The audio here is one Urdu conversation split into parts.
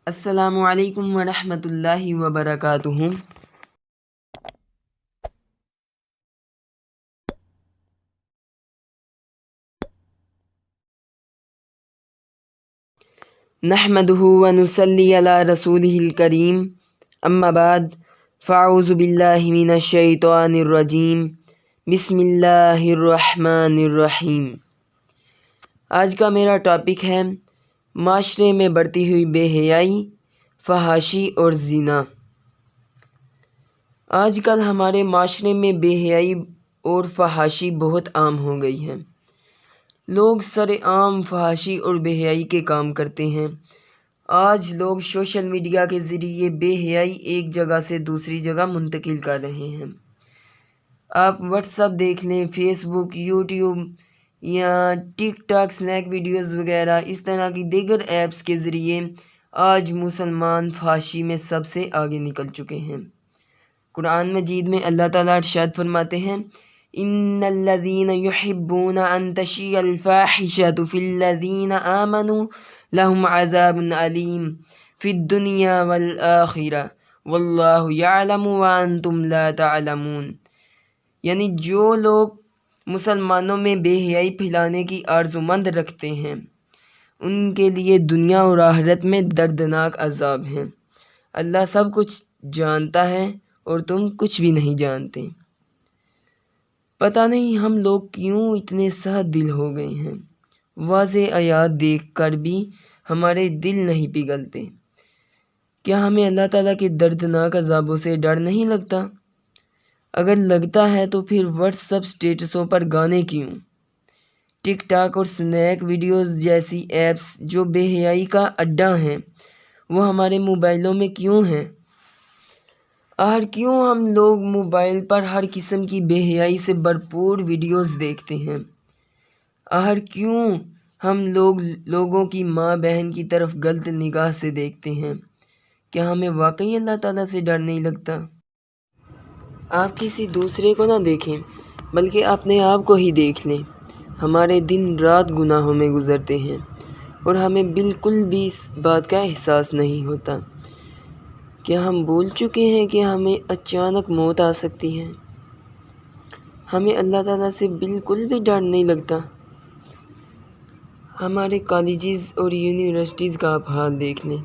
السلام علیکم ورحمۃ اللہ وبرکاتہ۔ نحمدہ ونصلی علی رسولہ الکریم، اما بعد فاعوذ باللہ من الشیطان الرجیم، بسم اللہ الرحمن الرحیم۔ آج کا میرا ٹاپک ہے معاشرے میں بڑھتی ہوئی بے حیائی، فحاشی اور زنا۔ آج کل ہمارے معاشرے میں بے حیائی اور فحاشی بہت عام ہو گئی ہے۔ لوگ سر عام فحاشی اور بے حیائی کے کام کرتے ہیں۔ آج لوگ سوشل میڈیا کے ذریعے بے حیائی ایک جگہ سے دوسری جگہ منتقل کر رہے ہیں۔ آپ واٹس ایپ دیکھ لیں، فیس بک، یوٹیوب یا ٹک ٹاک، اسنیک ویڈیوز وغیرہ اس طرح کی دیگر ایپس کے ذریعے آج مسلمان فحاشی میں سب سے آگے نکل چکے ہیں۔ قرآن مجید میں اللہ تعالیٰ ارشاد فرماتے ہیں، ان الذین یحبون ان تشیع الفاحشۃ فی الذین آمنوا لہم عذاب علیم فی الدنیا والآخرہ واللہ یعلم وانتم لا تعلمون۔ یعنی جو لوگ مسلمانوں میں بے حیائی پھیلانے کی آرزومند رکھتے ہیں ان کے لیے دنیا اور آخرت میں دردناک عذاب ہیں۔ اللہ سب کچھ جانتا ہے اور تم کچھ بھی نہیں جانتے۔ پتہ نہیں ہم لوگ کیوں اتنے سخت دل ہو گئے ہیں، واضح آیات دیکھ کر بھی ہمارے دل نہیں پگھلتے۔ کیا ہمیں اللہ تعالیٰ کے دردناک عذابوں سے ڈر نہیں لگتا؟ اگر لگتا ہے تو پھر واٹس ایپ اسٹیٹسوں پر گانے کیوں؟ ٹک ٹاک اور اسنیک ویڈیوز جیسی ایپس جو بے حیائی کا اڈا ہیں وہ ہمارے موبائلوں میں کیوں ہیں؟ آخر کیوں ہم لوگ موبائل پر ہر قسم کی بے حیائی سے بھرپور ویڈیوز دیکھتے ہیں؟ آخر کیوں ہم لوگوں کی ماں بہن کی طرف غلط نگاہ سے دیکھتے ہیں؟ کیا ہمیں واقعی اللہ تعالیٰ سے ڈر نہیں لگتا؟ آپ کسی دوسرے کو نہ دیکھیں بلکہ اپنے آپ کو ہی دیکھ لیں۔ ہمارے دن رات گناہوں میں گزرتے ہیں اور ہمیں بالکل بھی اس بات کا احساس نہیں ہوتا۔ کیا ہم بھول چکے ہیں کہ ہمیں اچانک موت آ سکتی ہے؟ ہمیں اللہ تعالیٰ سے بالکل بھی ڈر نہیں لگتا۔ ہمارے کالجز اور یونیورسٹیز کا آپ حال دیکھ لیں،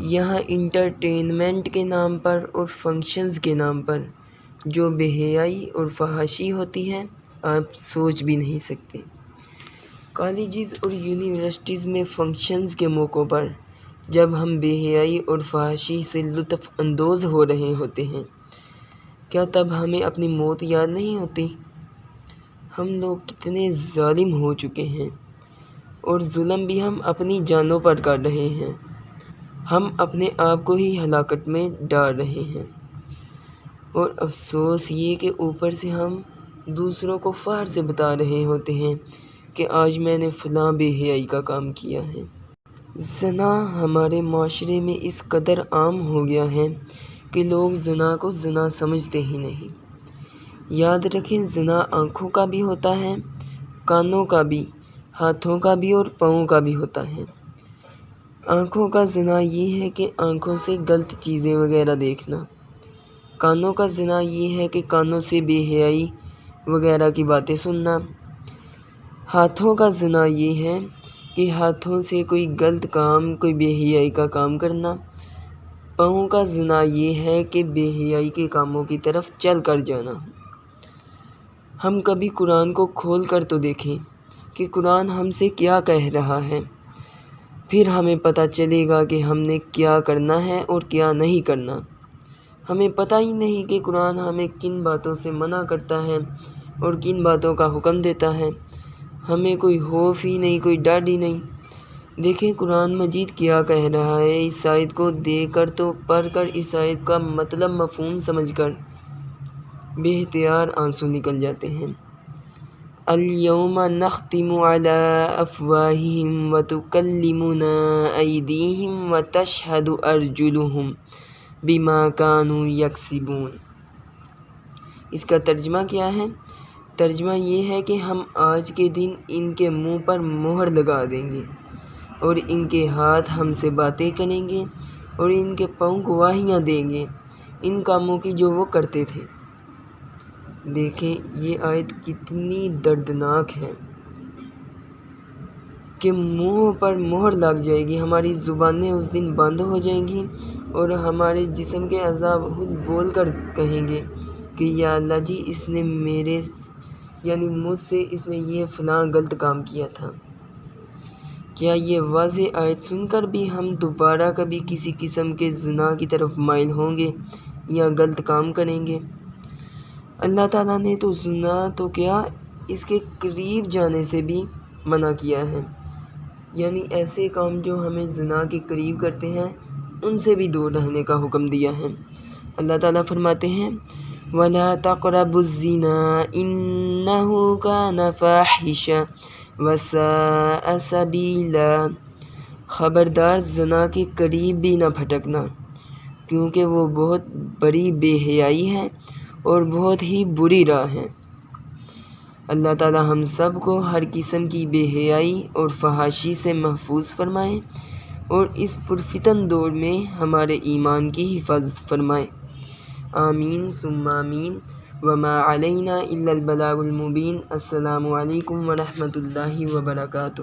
یہاں انٹرٹینمنٹ کے نام پر اور فنکشنز کے نام پر جو بے حیائی اور فحاشی ہوتی ہے آپ سوچ بھی نہیں سکتے۔ کالجز اور یونیورسٹیز میں فنکشنز کے موقعوں پر جب ہم بے حیائی اور فحاشی سے لطف اندوز ہو رہے ہوتے ہیں، کیا تب ہمیں اپنی موت یاد نہیں ہوتی؟ ہم لوگ کتنے ظالم ہو چکے ہیں اور ظلم بھی ہم اپنی جانوں پر کر رہے ہیں۔ ہم اپنے آپ کو ہی ہلاکت میں ڈال رہے ہیں اور افسوس یہ کہ اوپر سے ہم دوسروں کو فخر سے بتا رہے ہوتے ہیں کہ آج میں نے فلاں بے حیائی کا کام کیا ہے۔ زنا ہمارے معاشرے میں اس قدر عام ہو گیا ہے کہ لوگ زنا کو زنا سمجھتے ہی نہیں۔ یاد رکھیں، زنا آنکھوں کا بھی ہوتا ہے، کانوں کا بھی، ہاتھوں کا بھی اور پاؤں کا بھی ہوتا ہے۔ آنکھوں کا زنا یہ ہے کہ آنکھوں سے غلط چیزیں وغیرہ دیکھنا۔ کانوں کا زنا یہ ہے کہ کانوں سے بے حیائی وغیرہ کی باتیں سننا۔ ہاتھوں کا زنا یہ ہے کہ ہاتھوں سے کوئی غلط کام، کوئی بے حیائی کا کام کرنا۔ پاؤں کا زنا یہ ہے کہ بے حیائی کے کاموں کی طرف چل کر جانا۔ ہم کبھی قرآن کو کھول کر تو دیکھیں کہ قرآن ہم سے کیا کہہ رہا ہے، پھر ہمیں پتہ چلے گا کہ ہم نے کیا کرنا ہے اور کیا نہیں کرنا۔ ہمیں پتہ ہی نہیں کہ قرآن ہمیں کن باتوں سے منع کرتا ہے اور کن باتوں کا حکم دیتا ہے۔ ہمیں کوئی خوف ہی نہیں، کوئی ڈر ہی نہیں۔ دیکھیں قرآن مجید کیا کہہ رہا ہے، اس آیت کو دیکھ کر تو پڑھ کر اس آیت کا مطلب مفہوم سمجھ کر بے اختیار آنسو نکل جاتے ہیں۔ الیوم نختم علی افواہہم وتکلمنا ایدیہم وتشہد ارجلہم بما کانوا یکسبون۔ اس کا ترجمہ کیا ہے؟ ترجمہ یہ ہے کہ ہم آج کے دن ان کے منہ پر مہر لگا دیں گے اور ان کے ہاتھ ہم سے باتیں کریں گے اور ان کے پاؤں گواہیاں دیں گے ان کاموں کی جو وہ کرتے تھے۔ دیکھیں یہ آیت کتنی دردناک ہے کہ منہ پر مہر لگ جائے گی، ہماری زبانیں اس دن بند ہو جائیں گی اور ہمارے جسم کے اعضاء خود بول کر کہیں گے کہ یا اللہ جی اس نے مجھ سے اس نے یہ فلاں غلط کام کیا تھا۔ کیا یہ واضح آیت سن کر بھی ہم دوبارہ کبھی کسی قسم کے زنا کی طرف مائل ہوں گے یا غلط کام کریں گے؟ اللہ تعالیٰ نے تو زنا تو کیا اس کے قریب جانے سے بھی منع کیا ہے، یعنی ایسے کام جو ہمیں زنا کے قریب کرتے ہیں ان سے بھی دور رہنے کا حکم دیا ہے۔ اللہ تعالیٰ فرماتے ہیں وَلَا تَقْرَبُوا الزِّنَا إِنَّهُ كَانَ فَاحِشَةً وَسَاءَ سَبِيلًا، خبردار زنا کے قریب بھی نہ پھٹکنا، کیونکہ وہ بہت بڑی بے حیائی ہے اور بہت ہی بری راہ ہے۔ اللہ تعالیٰ ہم سب کو ہر قسم کی بے حیائی اور فحاشی سے محفوظ فرمائے اور اس پرفتن دور میں ہمارے ایمان کی حفاظت فرمائے۔ آمین ثم آمین۔ وما علینا الا البلاغ المبین۔ السلام علیکم ورحمۃ اللہ وبرکاتہ۔